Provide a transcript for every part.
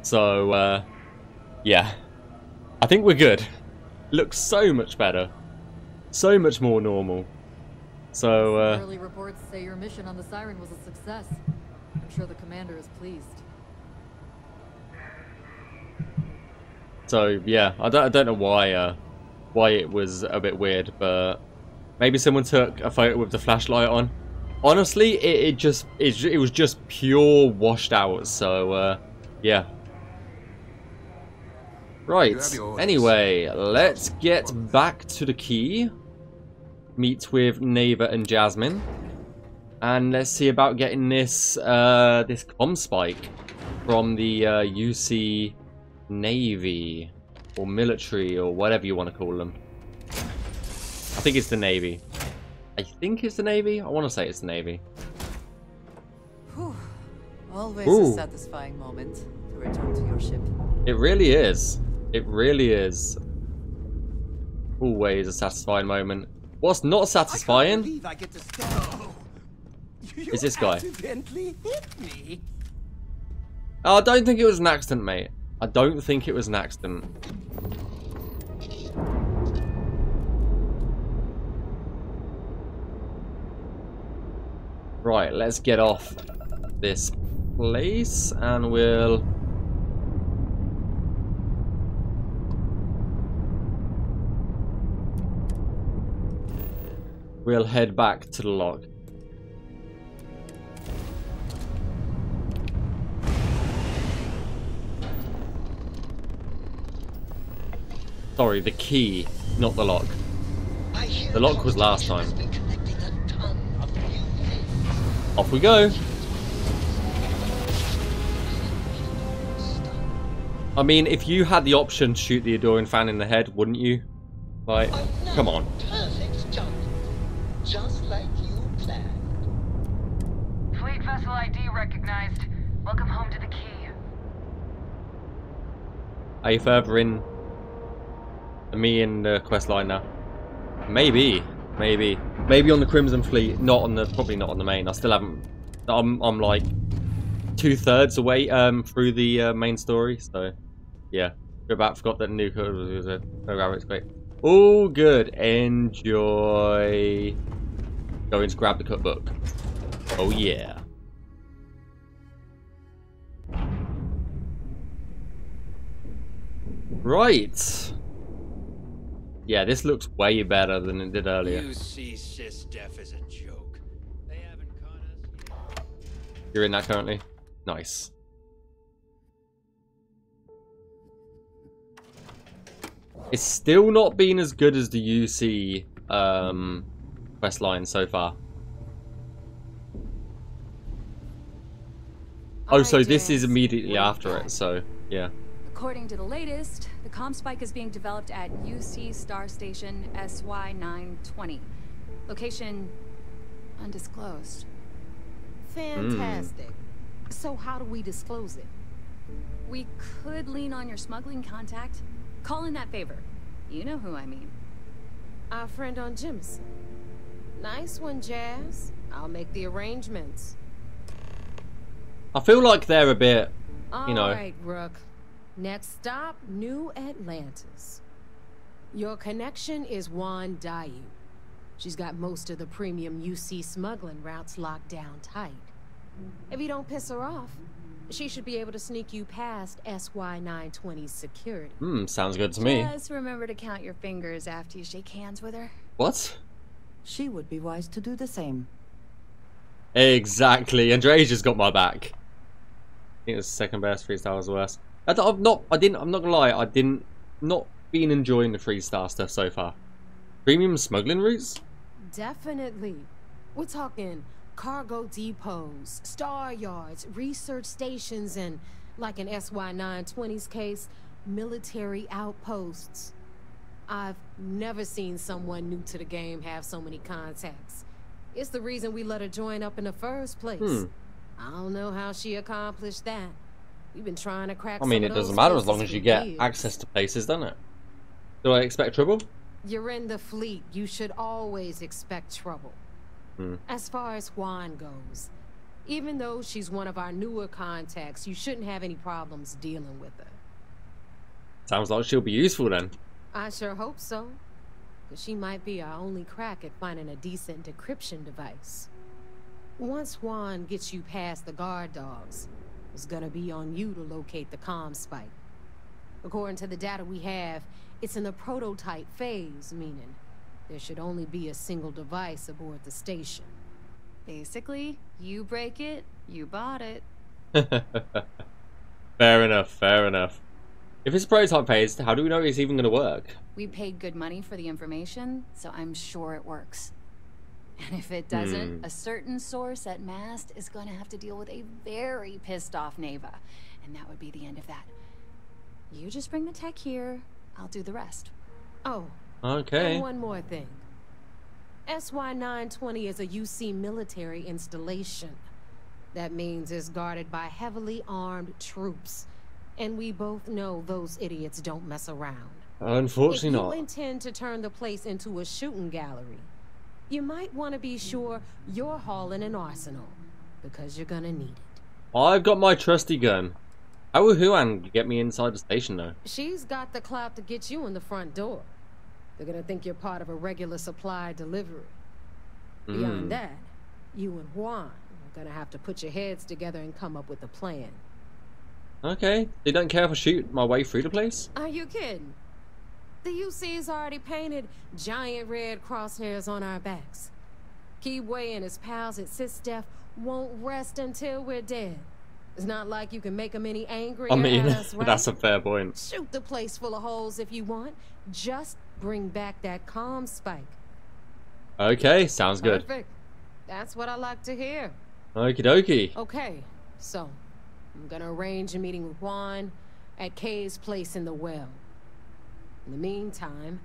So, yeah. I think we're good. Looks so much better. So much more normal. So, early reports say your mission on the Siren was a success. I'm sure the commander is pleased. So yeah, I don't know why it was a bit weird, but maybe someone took a photo with the flashlight on. Honestly, it was just pure washed out. So yeah. Right. Anyway, let's get back to the key. Meet with Neva and Jasmine, and let's see about getting this this comm spike from the UC Navy or military or whatever you want to call them. I think it's the Navy. I think it's the Navy. I want to say it's the Navy. Whew. Always Ooh. a satisfying moment to return to your ship. It really is. It really is. Always a satisfying moment. What's not satisfying I get to is this guy. accidentally hit me. Oh, I don't think it was an accident, mate. I don't think it was an accident. Right, let's get off this place and we'll... we'll head back to the log. Sorry, the key, not the lock. The lock was last time. Off we go. I mean, if you had the option to shoot the Adoring fan in the head, wouldn't you? Like, come on. Perfect jump. Just like you planned. Fleet vessel ID recognized. Welcome home to the key. Are you further in than me in the quest line now? Maybe on the Crimson Fleet, not on the, probably not on the main. I still haven't. I'm like 2/3 away through the main story. So yeah, go back. Forgot that new code was a it's great. All good. Enjoy. Going to grab the cookbook. Oh yeah. Right. Yeah, this looks way better than it did earlier. You see SysDef as a joke. They haven't caught us yet. You're in that currently? Nice. It's still not been as good as the UC quest line so far. Oh, so this is immediately after it, so yeah. According to the latest, the comm spike is being developed at UC Star Station SY920. Location undisclosed. Fantastic. So how do we disclose it? We could lean on your smuggling contact. Call in that favor. You know who I mean. Our friend on Jimson. Nice one, Jazz. I'll make the arrangements. I feel like they're a bit, you know. All right, Rook. Next stop, New Atlantis. Your connection is Juan Dayu. She's got most of the premium UC smuggling routes locked down tight. If you don't piss her off, she should be able to sneak you past SY920's security. Sounds good to me. Just remember to count your fingers after you shake hands with her. What? She would be wise to do the same. Exactly. Andrea's got my back. I think it was second best, 3-star was worse. I'm not gonna lie, not been enjoying the 3-star stuff so far. Premium smuggling routes? Definitely. We're talking cargo depots, star yards, research stations, and, like in SY920's case, military outposts. I've never seen someone new to the game have so many contacts. It's the reason we let her join up in the first place. I don't know how she accomplished that. We've been trying to crack. I mean, it doesn't matter as long as you get access to places, doesn't it? Do I expect trouble? You're in the fleet. You should always expect trouble. As far as Juan goes, Even though she's one of our newer contacts, you shouldn't have any problems dealing with her. Sounds like she'll be useful then. I sure hope so. Because she might be our only crack at finding a decent decryption device. Once Juan gets you past the guard dogs, it's gonna be on you to locate the comm spike. According to the data we have, it's in the prototype phase, meaning there should only be a single device aboard the station. Basically, you break it, you bought it. Fair enough, fair enough. If it's prototype phased, how do we know it's even going to work? We paid good money for the information, so I'm sure it works. And if it doesn't, a certain source at Mast is going to have to deal with a very pissed off Neva. And that would be the end of that. You just bring the tech here, I'll do the rest. Oh, Okay. and one more thing. SY-920 is a UC military installation. That means it's guarded by heavily armed troops. And we both know those idiots don't mess around. Unfortunately not. If you intend to turn the place into a shooting gallery, you might want to be sure you're hauling an arsenal, because you're gonna need it. I've got my trusty gun. How will Huan get me inside the station though? She's got the clout to get you in the front door. They're gonna think you're part of a regular supply delivery. Beyond that, you and Juan are gonna have to put your heads together and come up with a plan. Okay. They don't care if I shoot my way through the place? Are you kidding? The UC's already painted giant red crosshairs on our backs. Keyway and his pals at SysDef won't rest until we're dead. It's not like you can make them any angrier I mean, at us, right? that's a fair point. Shoot the place full of holes if you want. Just bring back that comm spike. Okay, sounds good. Perfect. That's what I like to hear. Okie dokie. Okay, so I'm gonna arrange a meeting with Juan at Kay's place in the well. In the meantime,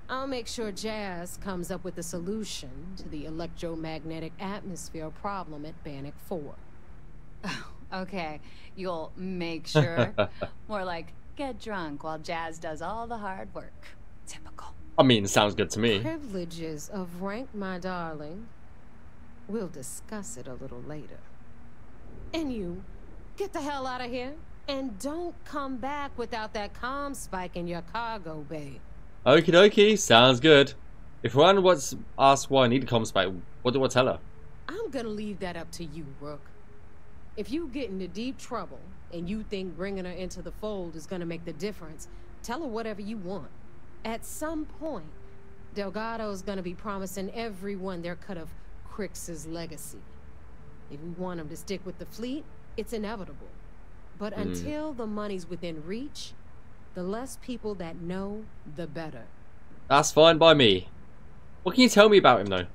I'll make sure Jazz comes up with a solution to the electromagnetic atmosphere problem at Bannock 4. Okay, you'll make sure. More like, get drunk while Jazz does all the hard work. Typical. I mean, sounds good to me. Privileges of rank, my darling. We'll discuss it a little later. And you, get the hell out of here. And don't come back without that comm spike in your cargo bay. Okie dokie, sounds good. If Juan wants asks why I need a comm spike, what do I tell her? I'm gonna leave that up to you, Rook. If you get into deep trouble and you think bringing her into the fold is gonna make the difference, tell her whatever you want. At some point, Delgado's gonna be promising everyone their cut of Crix's legacy. If we want him to stick with the fleet, it's inevitable. But until the money's within reach, the less people that know, the better. That's fine by me. What can you tell me about him though?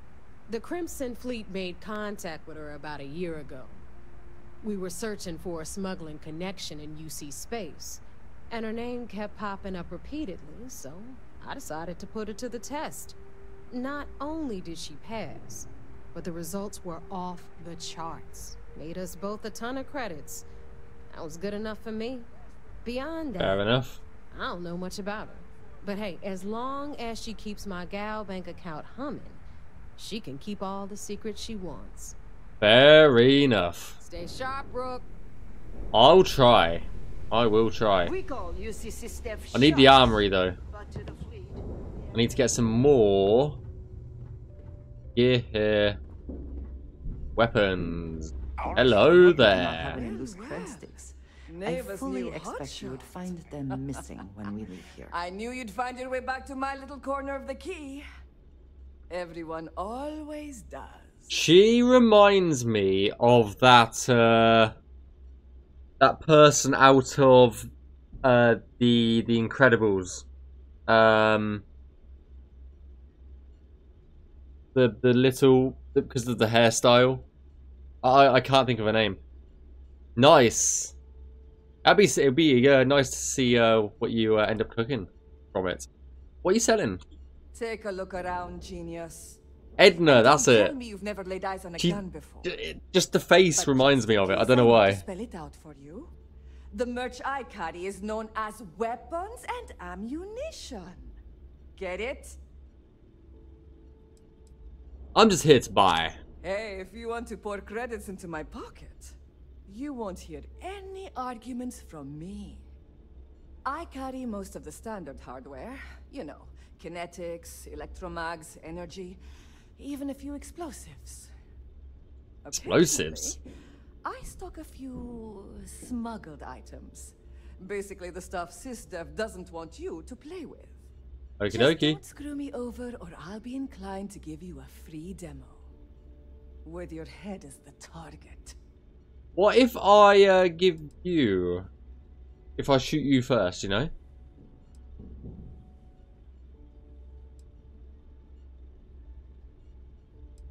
The Crimson Fleet made contact with her about a year ago. We were searching for a smuggling connection in UC space, and her name kept popping up repeatedly, so I decided to put her to the test. Not only did she pass, but the results were off the charts. Made us both a ton of credits. That was good enough for me. Beyond that, Fair enough. I don't know much about her. But hey, as long as she keeps my gal bank account humming, she can keep all the secrets she wants. Fair enough. Stay sharp, Rook. I'll try. I will try. We call UCC Steph I need the armory though. but to the fleet. I need to get some more gear here. Weapons. Hello there. I fully expect you would find them missing when we leave here. I knew you'd find your way back to my little corner of the key. Everyone always does. She reminds me of that that person out of the Incredibles. The little, because of the hairstyle. I can't think of her name. Nice. It'd be nice to see what you end up cooking from it. What are you selling? Take a look around, genius. Edna, that's Don't it. Tell me you've never laid eyes on a She- gun before. Just the face But reminds just me in of it. I case don't know want to why. Spell it out for you. The merch I carry is known as weapons and ammunition. Get it? I'm just here to buy. Hey, if you want to pour credits into my pocket, you won't hear any arguments from me. I carry most of the standard hardware. You know, kinetics, electromags, energy, even a few explosives. Explosives? Occasionally, I stock a few smuggled items. Basically the stuff SysDev doesn't want you to play with. Okie Just dokie. don't screw me over or I'll be inclined to give you a free demo. With your head as the target. What if I give you... If I shoot you first, you know?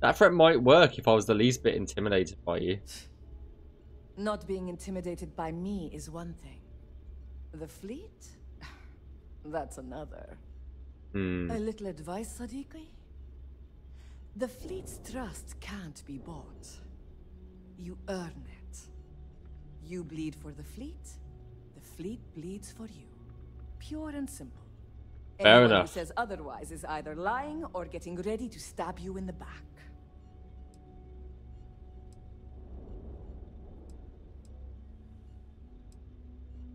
That threat might work if I was the least bit intimidated by you. Not being intimidated by me is one thing. The fleet? That's another. A little advice, Sadiqi? The fleet's trust can't be bought. You earn it. You bleed for the fleet bleeds for you. Pure and simple. Fair Anyone enough. who says otherwise is either lying or getting ready to stab you in the back.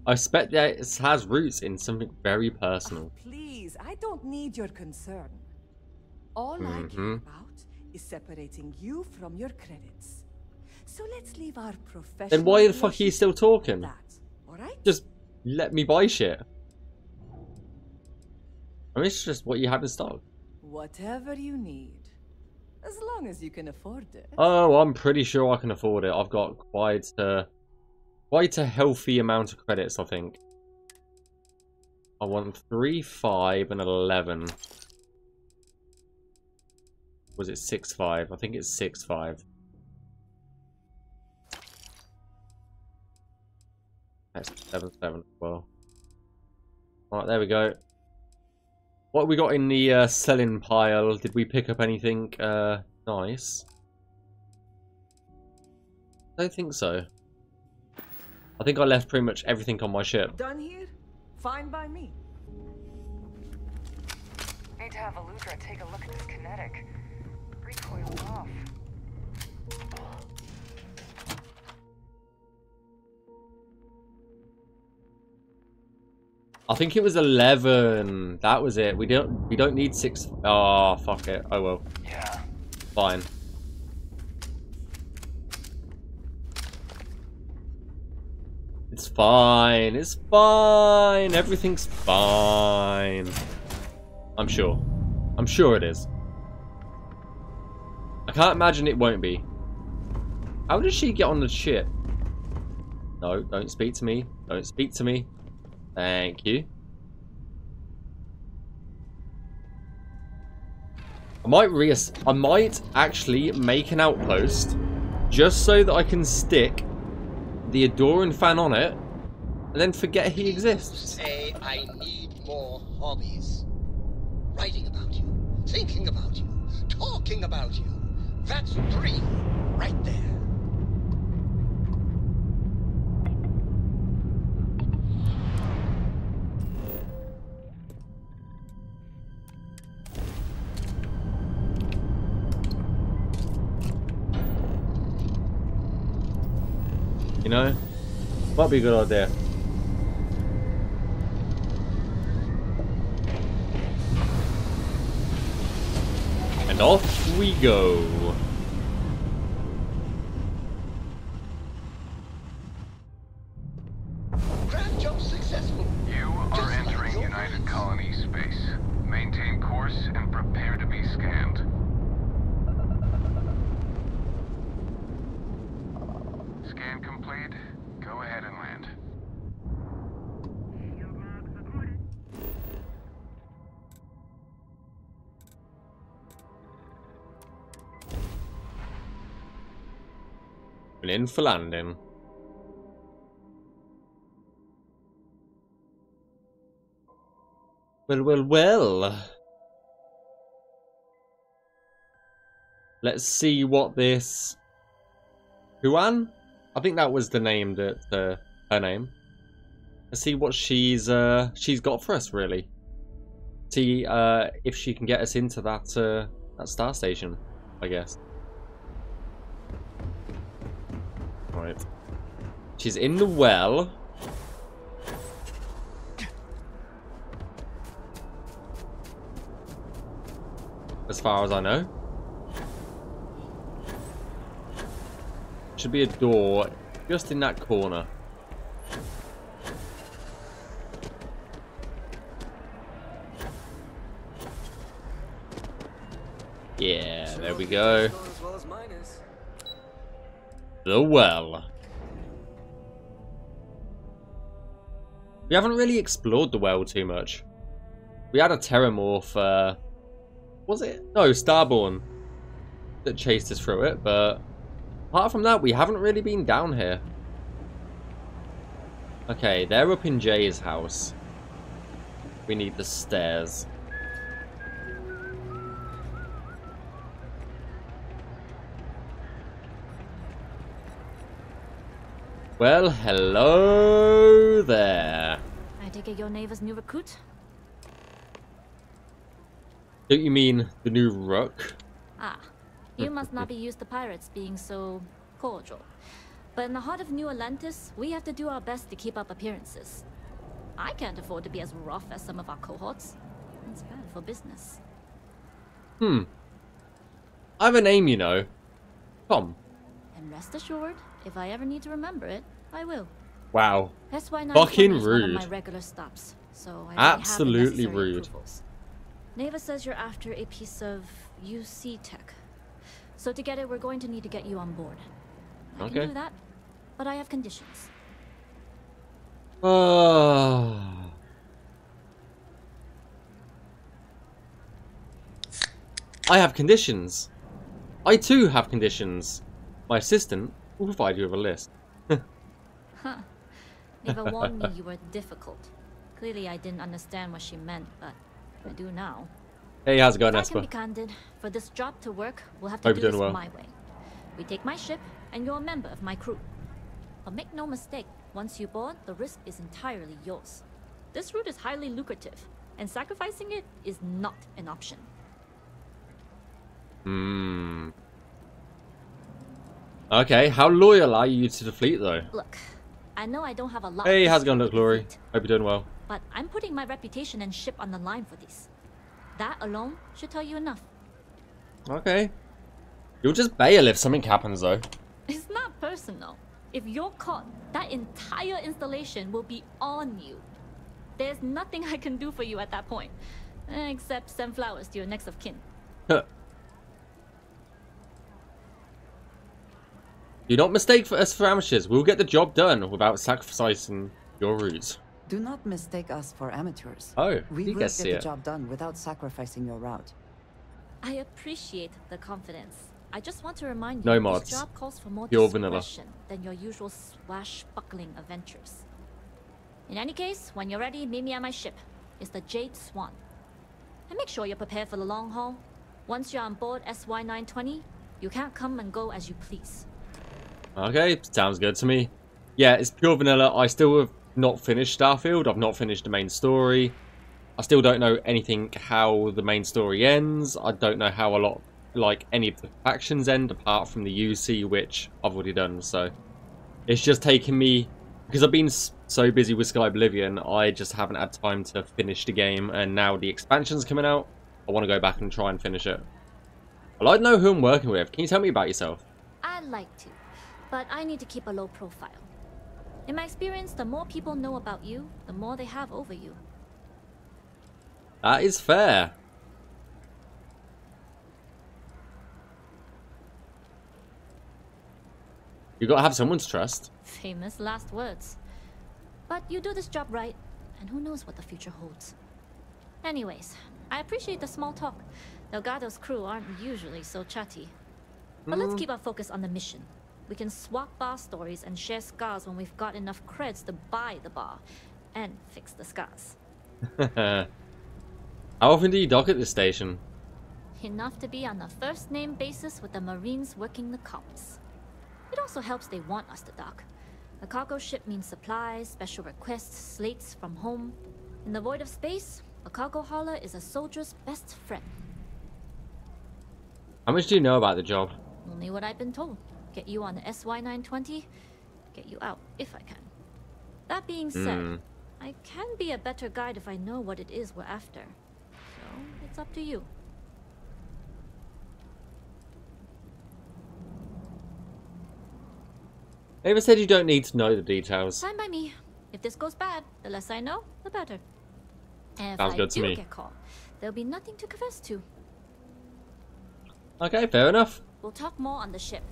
I suspect that it has roots in something very personal. Please, I don't need your concern. All I care about is separating you from your credits. So let's leave our professional... Then why the fuck are you still talking? that, all right? Just let me buy shit. I mean, it's just what you had in stock. Whatever you need. As long as you can afford it. Oh, I'm pretty sure I can afford it. I've got quite a healthy amount of credits, I think. I want 3, 5, and 11. Was it 6, 5? I think it's 6, 5. That's 7, 7 as well. Alright, there we go. What have we got in the selling pile? Did we pick up anything nice? I don't think so. I think I left pretty much everything on my ship. Done here? Fine by me. Need to have Aludra take a look at this kinetic. Recoil's off. I think it was 11. That was it. We don't need 6. Oh, fuck it. Oh well. Yeah. Fine. It's fine. It's fine. Everything's fine. I'm sure. I'm sure it is. I can't imagine it won't be. How does she get on the ship? No, don't speak to me. Don't speak to me. Thank you. I might actually make an outpost just so that I can stick the Adoran fan on it and then forget he exists. Say I need more hobbies. Writing about you, thinking about you, talking about you. That's 3 right there. You know? Might be a good idea. And off we go. Grand jump successful. You are Just like entering your United friends. Colony space. Maintain course and prepare to be scanned. Scan complete. Go ahead and land. And in for landing. Well, well, well. Let's see what this... Huan? I think that was the name that, her name. Let's see what she's got for us, really. See, if she can get us into that, that star station, I guess. Right. She's in the well. As far as I know. Should be a door just in that corner. Yeah, there we go. The well. We haven't really explored the well too much. We had a Terramorph, was it? No, Starborn that chased us through it, but apart from that, we haven't really been down here. Okay, they're up in Jay's house. We need the stairs. Well, hello there. I take it your neighbor's new recruit? Don't you mean the new rook? Ah, you must not be used to pirates being so cordial. But in the heart of New Atlantis, we have to do our best to keep up appearances. I can't afford to be as rough as some of our cohorts. It's bad for business. I have a name, you know. Tom. And rest assured, if I ever need to remember it, I will. Wow. SY9 Fucking is one of rude. my regular stops, so I Absolutely have the necessary rude. approvals. Neva says you're after a piece of UC tech. So to get it, we're going to need to get you on board. I can do that, but I have conditions. I have conditions. I too have conditions. My assistant will provide you with a list. Huh. Neva warned me you were difficult. Clearly I didn't understand what she meant, but I do now. Hey, how's it going, If I Esper? can be candid, for this job to work, we'll have to Hope do you're this doing well. my way. We take my ship, and you're a member of my crew. But make no mistake, once you board, the risk is entirely yours. This route is highly lucrative, and sacrificing it is not an option. Okay, how loyal are you to the fleet, though? Look, I know I don't have a lot. Hey, of how's it going, history Glory? with the fleet, Hope you're doing well. but I'm putting my reputation and ship on the line for this. That alone should tell you enough. Okay. You'll just bail if something happens, though. It's not personal. If you're caught, that entire installation will be on you. There's nothing I can do for you at that point, except send flowers to your next of kin. Do not mistake us for amateurs. We'll get the job done without sacrificing your route. Do not mistake us for amateurs. Oh, We you will guys get see the it. job done without sacrificing your route. I appreciate the confidence. I just want to remind No you, mods. this job calls for more Pure vanilla. discretion than your usual swashbuckling adventures. In any case, when you're ready, meet me at my ship. It's the Jade Swan. And make sure you're prepared for the long haul. Once you're on board SY920, you can't come and go as you please. Okay, sounds good to me. Yeah, it's pure vanilla. I still have not finished Starfield. I've not finished the main story. I still don't know anything how the main story ends. I don't know how any of the factions end, apart from the UC, which I've already done. So it's just taken me, because I've been so busy with Sky Oblivion, I just haven't had time to finish the game. And now the expansion's coming out, I want to go back and try and finish it. I'd like to know who I'm working with. Can you tell me about yourself? I'd like to, but I need to keep a low profile. In my experience, the more people know about you, the more they have over you. That is fair. You gotta have someone's trust. Famous last words. But you do this job right, and who knows what the future holds. Anyways, I appreciate the small talk. Delgado's crew aren't usually so chatty. But let's keep our focus on the mission. We can swap bar stories and share scars when we've got enough creds to buy the bar and fix the scars. How often do you dock at this station? Enough to be on a first-name basis with the Marines working the comps. It also helps they want us to dock. A cargo ship means supplies, special requests, slates from home. In the void of space, a cargo hauler is a soldier's best friend. How much do you know about the job? Only what I've been told. Get you on the SY920, get you out if I can. That being said, I can be a better guide if I know what it is we're after. So, it's up to you. Ava said you don't need to know the details. Fine by me. If this goes bad, the less I know, the better. And if Sounds good to I do me. get caught, there'll be nothing to confess to. Okay, fair enough. We'll talk more on the ship.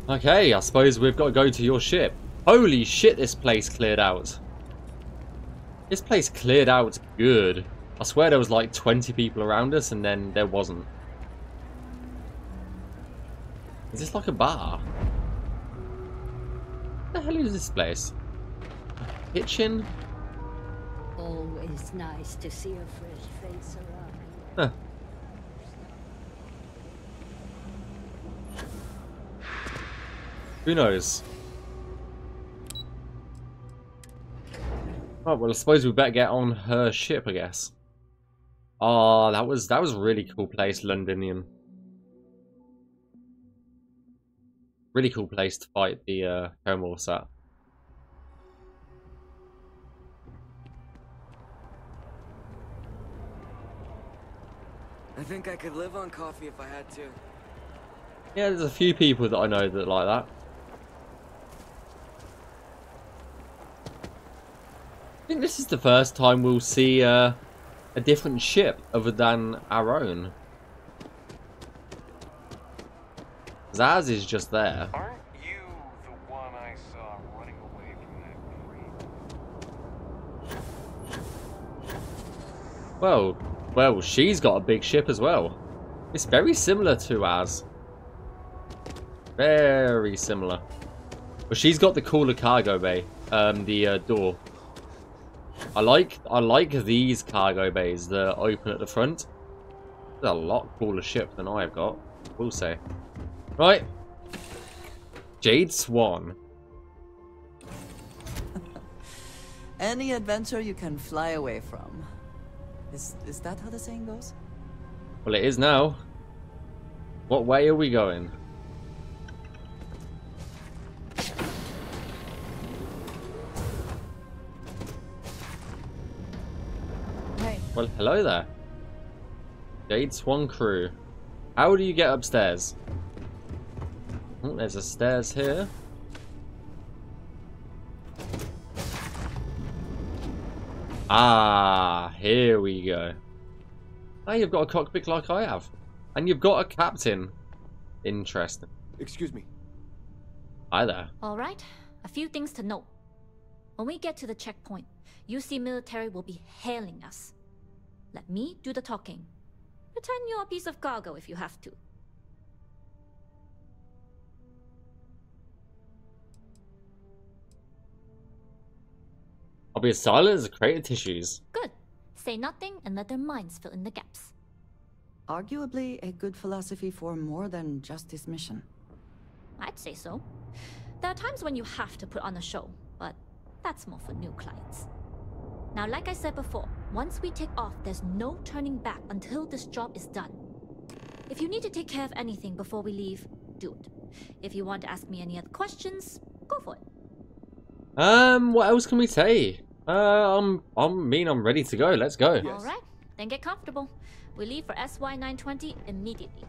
Okay, I suppose we've got to go to your ship. Holy shit, this place cleared out. This place cleared out good. I swear there was like 20 people around us and then there wasn't. Is this like a bar? What the hell is this place? A kitchen? Always nice to see a fresh face around. Huh. Who knows? Oh, well, I suppose we better get on her ship, I guess. Oh, that was a really cool place, Londinium. Really cool place to fight the Comorphs at. I think I could live on coffee if I had to. Yeah, there's a few people that I know that like that. I think this is the first time we'll see a different ship other than our own. Zaz is just there. Aren't you the one I saw running away from that creep? Well, she's got a big ship as well. It's very similar to ours. Very similar. But she's got the cooler cargo bay, the door. I like these cargo bays that open at the front. It's a lot cooler ship than I've got, we'll say. Right. Jade Swan. Any adventure you can fly away from. Is that how the saying goes? Well, it is now. What way are we going? Hey. Well, hello there. Jade Swan crew. How do you get upstairs? Oh, there's a stairs here. Ah, here we go. Ah, you've got a cockpit like I have. And you've got a captain. Interesting. Excuse me. Hi there. Alright, a few things to note. When we get to the checkpoint, UC military will be hailing us. Let me do the talking. Pretend you're a piece of cargo if you have to. I'll be as silent as a crate of tissues. Good. Say nothing and let their minds fill in the gaps. Arguably a good philosophy for more than just this mission. I'd say so. There are times when you have to put on a show, but that's more for new clients. Now, like I said before, once we take off, there's no turning back until this job is done. If you need to take care of anything before we leave, do it. If you want to ask me any other questions, go for it. What else can we say? I'm ready to go. Let's go. Yes. Alright, then get comfortable. We leave for SY-920 immediately.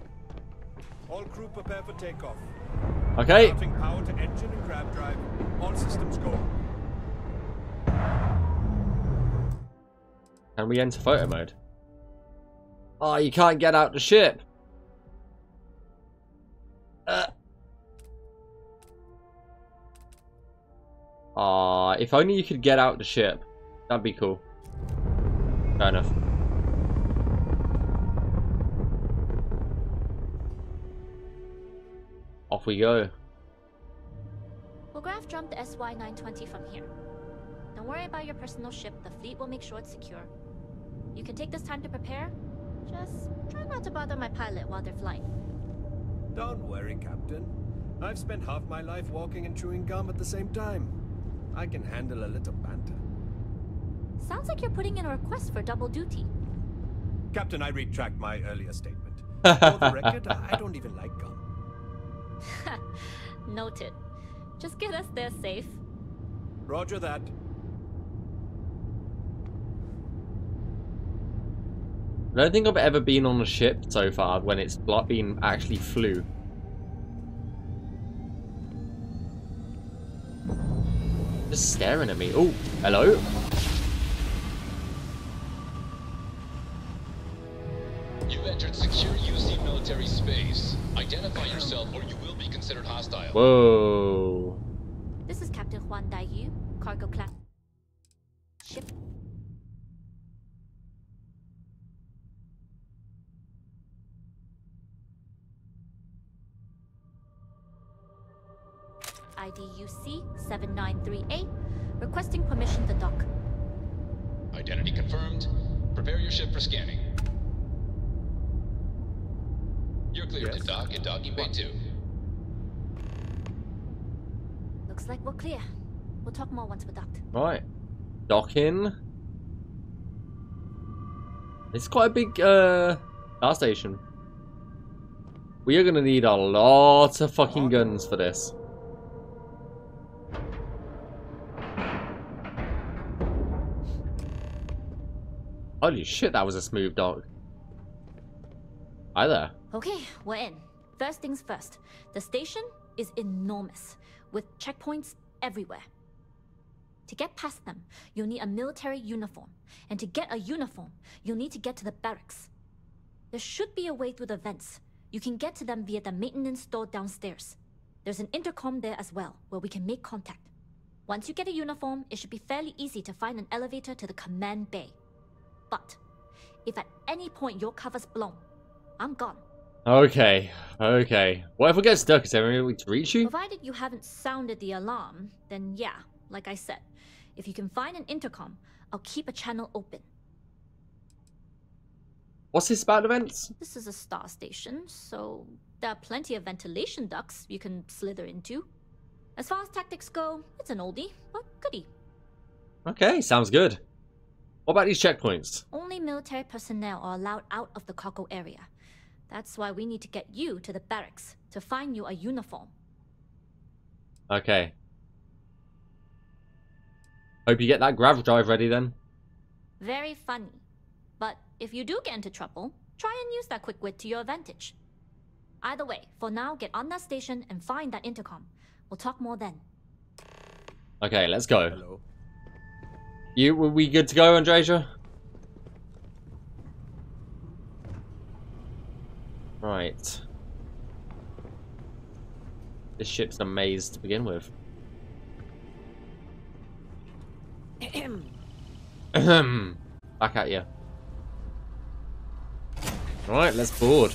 All crew prepare for takeoff. Okay. Starting power to engine and grab drive. All systems go. Can we enter photo mode? Oh, you can't get out the ship. If only you could get out the ship. That'd be cool. Fair enough. Off we go. We'll graph jump the SY-920 from here. Don't worry about your personal ship. The fleet will make sure it's secure. You can take this time to prepare. Just try not to bother my pilot while they're flying. Don't worry, Captain. I've spent half my life walking and chewing gum at the same time. I can handle a little banter. Sounds like you're putting in a request for double duty. Captain, I retract my earlier statement. For the record, I don't even like gum. Noted. Just get us there safe. Roger that. I don't think I've ever been on a ship so far when it's like been actually flew. Just staring at me. Oh, hello. You've entered secure UC military space. Identify yourself or you will be considered hostile. Whoa. This is Captain Huan Daiyu, cargo class ship. IDUC 793A, requesting permission to dock. Identity confirmed. Prepare your ship for scanning. You're cleared to dock at docking bay 2. Looks like we're clear. We'll talk more once we're docked. Right. Docking. It's quite a big star station. We are gonna need a lot of fucking guns for this. Holy shit, that was a smooth dock. Hi there. Okay, we're in. First things first. The station is enormous, with checkpoints everywhere. To get past them, you'll need a military uniform. And to get a uniform, you'll need to get to the barracks. There should be a way through the vents. You can get to them via the maintenance store downstairs. There's an intercom there as well, where we can make contact. Once you get a uniform, it should be fairly easy to find an elevator to the command bay. But if at any point your cover's blown, I'm gone. Okay, okay. What if we get stuck? Is there any way to reach you? Provided you haven't sounded the alarm, then yeah, like I said, if you can find an intercom, I'll keep a channel open. What's this about events? This is a star station, so there are plenty of ventilation ducts you can slither into. As far as tactics go, it's an oldie, but goodie. Okay, sounds good. What about these checkpoints? Only military personnel are allowed out of the cargo area. That's why we need to get you to the barracks to find you a uniform. Okay. Hope you get that grav drive ready then. Very funny. But if you do get into trouble, try and use that quick wit to your advantage. Either way, for now, get on that station and find that intercom. We'll talk more then. Okay, let's go. Hello. Were we good to go, Andreja? Right. This ship's a maze to begin with. Back at you. Right, let's board.